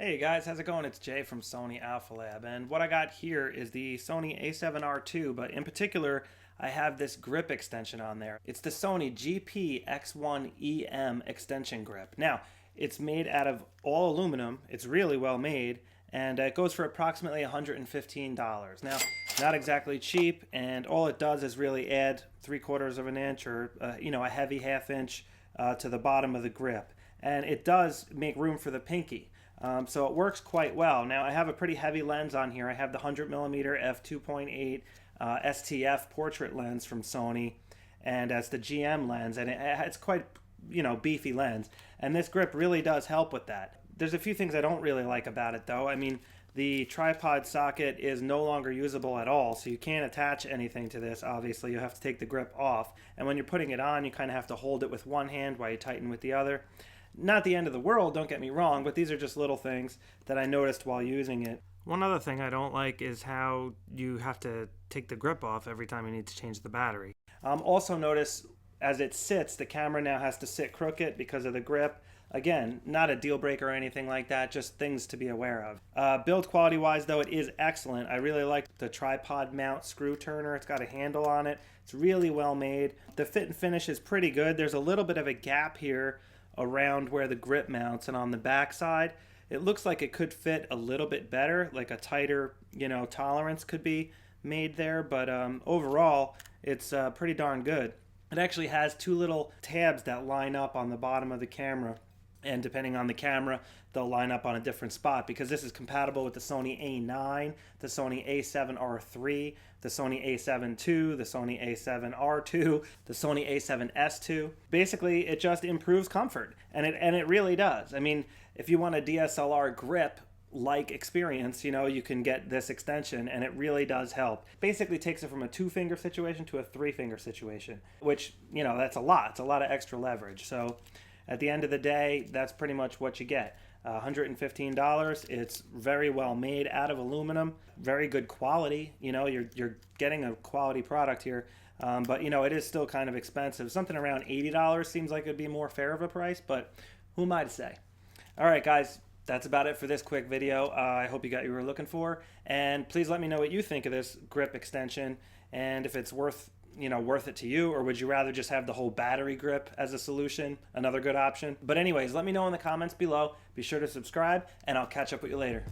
Hey guys, how's it going? It's Jay from Sony Alpha Lab, and what I got here is the Sony A7R2, but in particular, I have this grip extension on there. It's the Sony GP-X1EM extension grip. Now, it's made out of all aluminum, it's really well made, and it goes for approximately $115. Now, not exactly cheap, and all it does is really add 3/4 of an inch or a heavy 1/2 inch to the bottom of the grip. And it does make room for the pinky. So it works quite well. Now I have a pretty heavy lens on here. I have the 100mm f2.8 STF portrait lens from Sony, and that's the GM lens, and it's quite beefy lens. And this grip really does help with that. There's a few things I don't really like about it though. I mean, the tripod socket is no longer usable at all, so you can't attach anything to this. Obviously, you have to take the grip off, and when you're putting it on, you kind of have to hold it with one hand while you tighten with the other. Not the end of the world, don't get me wrong, but these are just little things that I noticed while using it. One other thing I don't like is how you have to take the grip off every time you need to change the battery. Also notice as it sits, the camera now has to sit crooked because of the grip. Again, not a deal breaker or anything like that, just things to be aware of. Build quality wise though, it is excellent. I really like the tripod mount screw turner. It's got a handle on it. It's really well made. The fit and finish is pretty good. There's a little bit of a gap here around where the grip mounts, and on the back side it looks like it could fit a little bit better, like a tighter tolerance could be made there, but overall it's pretty darn good. It actually has two little tabs that line up on the bottom of the camera, and depending on the camera they'll line up on a different spot, because this is compatible with the Sony A9, the Sony A7R3, the Sony A7 II, the Sony A7R2, the Sony A7S II. Basically, it just improves comfort, and it really does. I mean, if you want a DSLR grip like experience, you can get this extension, and it really does help. Basically takes it from a 2-finger situation to a 3-finger situation, which, that's a lot. It's a lot of extra leverage. So at the end of the day, that's pretty much what you get. $115. It's very well made out of aluminum, very good quality. You're getting a quality product here, but it is still kind of expensive. Something around $80 seems like it'd be more fair of a price, but who am I to say? All right, guys, that's about it for this quick video. I hope you got what you were looking for, and please let me know what you think of this grip extension, and if it's worth it to you, or would you rather just have the whole battery grip as a solution, another good option. But anyways, let me know in the comments below. Be sure to subscribe, and I'll catch up with you later.